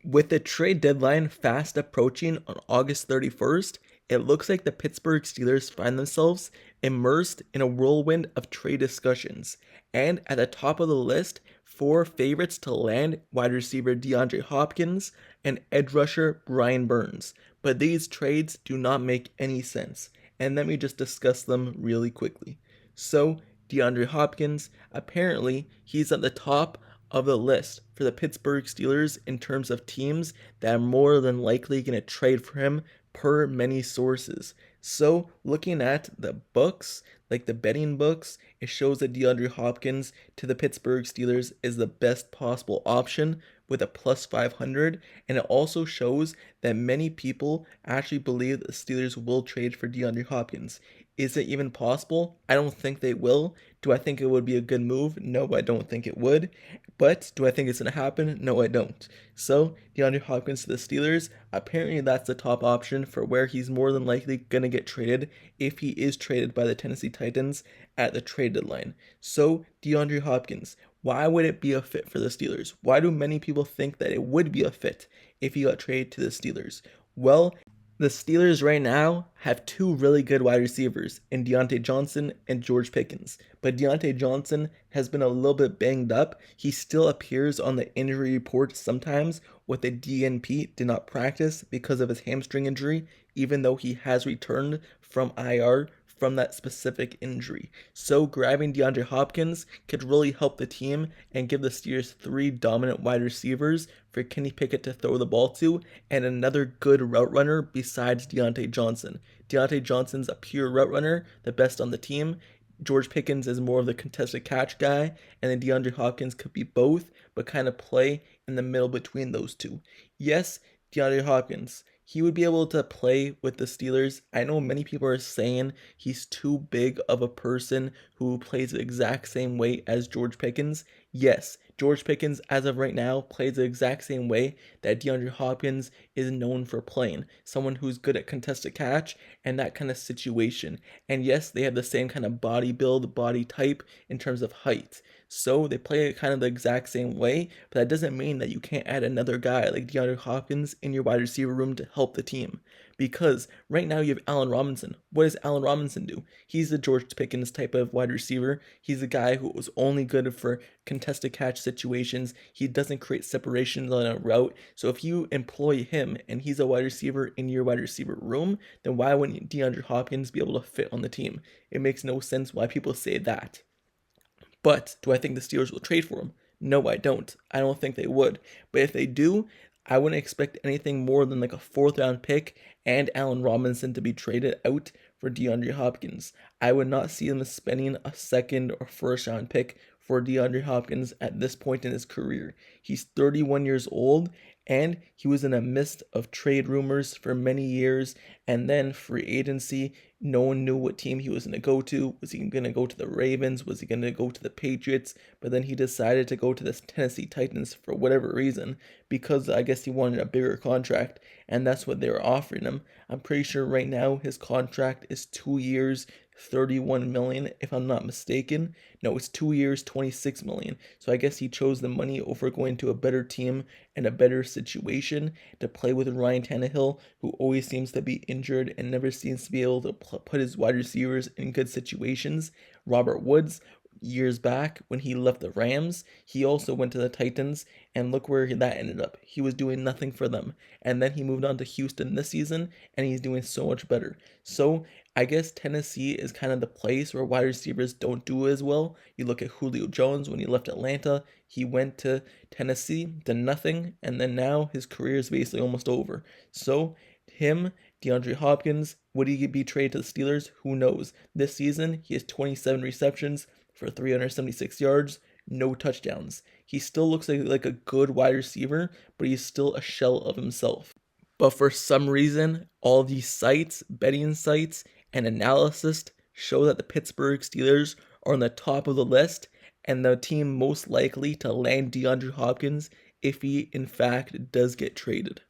With the trade deadline fast approaching on August 31st, it looks like the Pittsburgh Steelers find themselves immersed in a whirlwind of trade discussions. And at the top of the list, four favorites to land wide receiver DeAndre Hopkins and edge rusher Brian Burns. But these trades do not make any sense. And let me just discuss them really quickly. So, DeAndre Hopkins, apparently, he's at the top of the list for the Pittsburgh Steelers in terms of teams that are more than likely going to trade for him per many sources. So, looking at the books, like the betting books, it shows that DeAndre Hopkins to the Pittsburgh Steelers is the best possible option with a plus 500, and it also shows that many people actually believe that the Steelers will trade for DeAndre Hopkins. Is it even possible? I don't think they will. Do I think it would be a good move? No, I don't think it would. But do I think it's going to happen? No, I don't. So, DeAndre Hopkins to the Steelers, apparently that's the top option for where he's more than likely going to get traded if he is traded by the Tennessee Titans at the trade deadline. So, DeAndre Hopkins, why would it be a fit for the Steelers? Why do many people think that it would be a fit if he got traded to the Steelers? Well, the Steelers right now have two really good wide receivers in Diontae Johnson and George Pickens. But Diontae Johnson has been a little bit banged up. He still appears on the injury report sometimes with a DNP, did not practice because of his hamstring injury, even though he has returned from IR from that specific injury. So grabbing DeAndre Hopkins could really help the team and give the Steelers three dominant wide receivers for Kenny Pickett to throw the ball to and another good route runner besides Diontae Johnson. Diontae Johnson's a pure route runner, the best on the team. George Pickens is more of the contested catch guy, and then DeAndre Hopkins could be both, but kind of play in the middle between those two. Yes, DeAndre Hopkins, he would be able to play with the Steelers. I know many people are saying he's too big of a person who plays the exact same way as George Pickens. Yes, George Pickens, as of right now, plays the exact same way that DeAndre Hopkins is known for playing. Someone who's good at contested catch and that kind of situation. And yes, they have the same kind of body build, body type in terms of height. So they play it kind of the exact same way, but that doesn't mean that you can't add another guy like DeAndre Hopkins in your wide receiver room to help the team. Because right now you have Allen Robinson. What does Allen Robinson do? He's the George Pickens type of wide receiver. He's a guy who was only good for contested catch situations. He doesn't create separations on a route. So if you employ him and he's a wide receiver in your wide receiver room, then why wouldn't DeAndre Hopkins be able to fit on the team? It makes no sense why people say that. But do I think the Steelers will trade for him? No, I don't. I don't think they would. But if they do, I wouldn't expect anything more than like a fourth round pick and Allen Robinson to be traded out for DeAndre Hopkins. I would not see them spending a second or first round pick for DeAndre Hopkins at this point in his career. He's 31 years old and he was in a mist of trade rumors for many years, and then free agency. No one knew what team he was going to go to. Was he going to go to the Ravens? Was he going to go to the Patriots? But then he decided to go to the Tennessee Titans for whatever reason, because I guess he wanted a bigger contract, and that's what they were offering him. I'm pretty sure right now his contract is 2 years, $31 million, if I'm not mistaken. No, it's 2 years, $26 million. So I guess he chose the money over going to a better team and a better situation to play with Ryan Tannehill, who always seems to be injured and never seems to be able to put his wide receivers in good situations. Robert Woods, years back when he left the Rams, he also went to the Titans, and look where that ended up. He was doing nothing for them, and then he moved on to Houston this season, and he's doing so much better. So I guess Tennessee is kind of the place where wide receivers don't do as well. You look at Julio Jones when he left Atlanta, he went to Tennessee, did nothing, and then now his career is basically almost over. So him, DeAndre Hopkins, would he be traded to the Steelers? Who knows? This season, he has 27 receptions for 376 yards, no touchdowns. He still looks like a good wide receiver, but he's still a shell of himself. But for some reason, all these sites, betting sites, and analysis show that the Pittsburgh Steelers are on the top of the list and the team most likely to land DeAndre Hopkins if he in fact does get traded.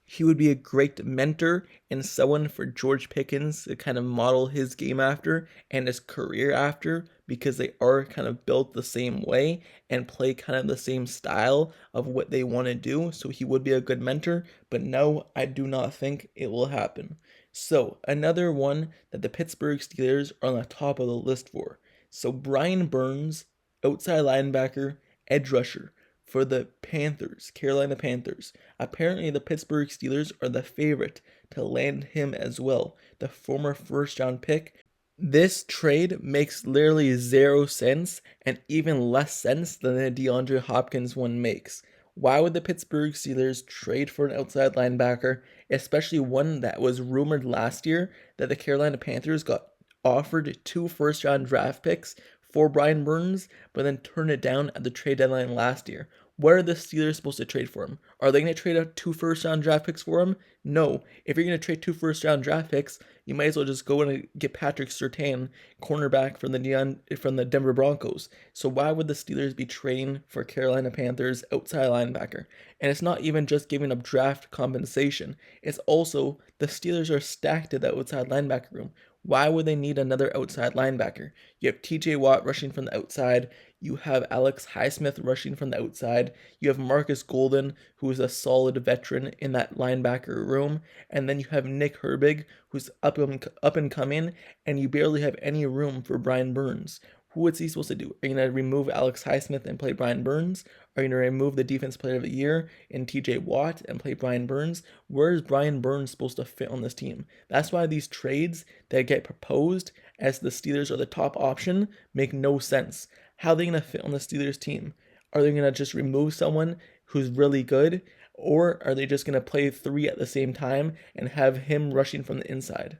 He would be a great mentor and someone for George Pickens to kind of model his game after and his career after, because they are kind of built the same way and play kind of the same style of what they want to do. So he would be a good mentor, but no, I do not think it will happen. So another one that the Pittsburgh Steelers are on the top of the list for. So Brian Burns, outside linebacker, edge rusher for the Panthers, Carolina Panthers. Apparently, the Pittsburgh Steelers are the favorite to land him as well, the former first round pick. This trade makes literally zero sense and even less sense than the DeAndre Hopkins one makes. Why would the Pittsburgh Steelers trade for an outside linebacker, especially one that was rumored last year that the Carolina Panthers got offered 2 first round draft picks for Brian Burns, but then turned it down at the trade deadline last year? What are the Steelers supposed to trade for him? Are they going to trade out 2 first round draft picks for him? No. If you're going to trade 2 first round draft picks, you might as well just go and get Patrick Surtain, cornerback from the Denver Broncos. So why would the Steelers be trading for Carolina Panthers outside linebacker? And it's not even just giving up draft compensation. It's also the Steelers are stacked at the outside linebacker room. Why would they need another outside linebacker? You have TJ Watt rushing from the outside. You have Alex Highsmith rushing from the outside. You have Marcus Golden, who is a solid veteran in that linebacker room. And then you have Nick Herbig, who's up and coming. And you barely have any room for Brian Burns. Who is he supposed to do? Are you going to remove Alex Highsmith and play Brian Burns? Are you going to remove the Defense Player of the Year in TJ Watt and play Brian Burns? Where is Brian Burns supposed to fit on this team? That's why these trades that get proposed as the Steelers are the top option make no sense. How are they going to fit on the Steelers team? Are they going to just remove someone who's really good? Or are they just going to play 3 at the same time and have him rushing from the inside?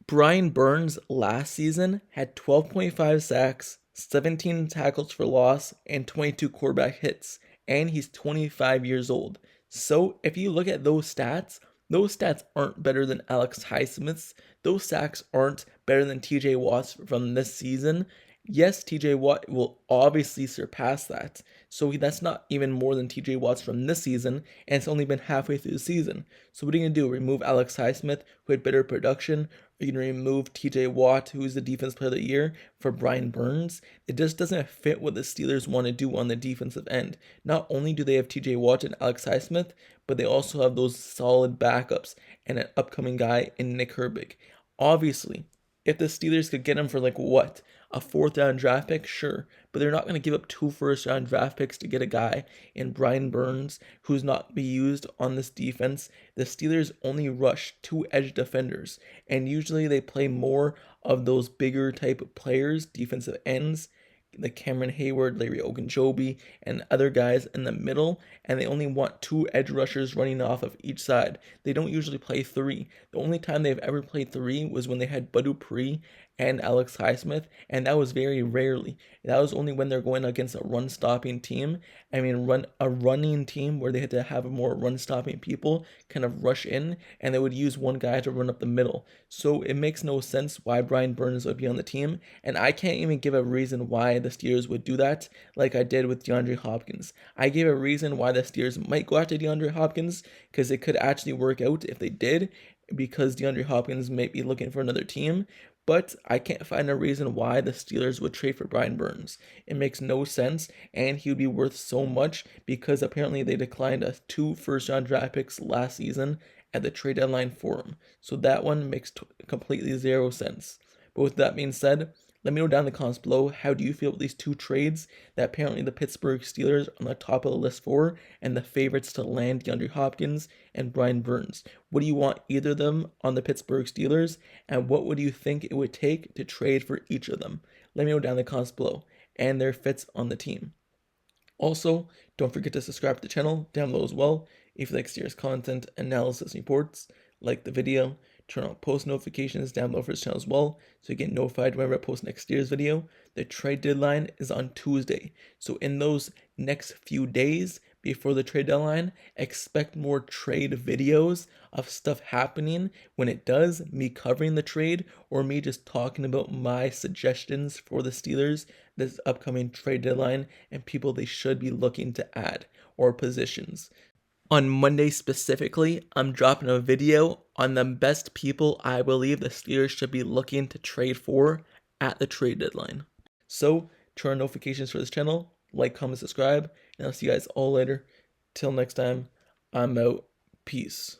Brian Burns last season had 12.5 sacks, 17 tackles for loss, and 22 quarterback hits, and he's 25 years old. So if you look at those stats aren't better than Alex Highsmith's. Those sacks aren't better than TJ Watt's from this season. Yes, TJ Watt will obviously surpass that. So that's not even more than TJ Watt's from this season, and it's only been halfway through the season. So what are you going to do? Remove Alex Highsmith, who had better production? Are you going to remove TJ Watt, who's the Defense Player of the Year, for Brian Burns? It just doesn't fit what the Steelers want to do on the defensive end. Not only do they have TJ Watt and Alex Highsmith, but they also have those solid backups and an upcoming guy in Nick Herbig. Obviously, if the Steelers could get him for a 4th round draft pick, sure, but they're not going to give up 2 first round draft picks to get a guy in Brian Burns who's not be used on this defense. The Steelers only rush 2 edge defenders, and usually they play more of those bigger type of players, defensive ends, the Cameron Heyward, Larry Ogunjobi, and other guys in the middle, and they only want 2 edge rushers running off of each side. They don't usually play 3. The only time they've ever played 3 was when they had Bud Dupree and Alex Highsmith, and that was very rarely. That was only when they're going against a run-stopping team. A running team where they had to have more run-stopping people kind of rush in, and they would use one guy to run up the middle. So it makes no sense why Brian Burns would be on the team, and I can't even give a reason why the Steelers would do that like I did with DeAndre Hopkins. I gave a reason why the Steelers might go after DeAndre Hopkins, because it could actually work out if they did, because DeAndre Hopkins might be looking for another team. But I can't find a reason why the Steelers would trade for Brian Burns. It makes no sense, and he would be worth so much because apparently they declined 2 first round draft picks last season at the trade deadline for him. So that one makes completely zero sense. But with that being said, let me know down in the comments below, how do you feel about these 2 trades that apparently the Pittsburgh Steelers are on the top of the list for, and the favorites to land DeAndre Hopkins and Brian Burns? What do you want either of them on the Pittsburgh Steelers, and what would you think it would take to trade for each of them? Let me know down in the comments below, and their fits on the team. Also, don't forget to subscribe to the channel down below as well. If you like Steelers content, analysis, and reports, like the video, turn on post notifications down below for this channel as well, so you get notified whenever I post next year's video. The trade deadline is on Tuesday, so in those next few days before the trade deadline, expect more trade videos of stuff happening when it does, me covering the trade, or me just talking about my suggestions for the Steelers this upcoming trade deadline and people they should be looking to add, or positions. On Monday specifically, I'm dropping a video on the best people I believe the Steelers should be looking to trade for at the trade deadline. So, turn on notifications for this channel, like, comment, subscribe, and I'll see you guys all later. Till next time, I'm out. Peace.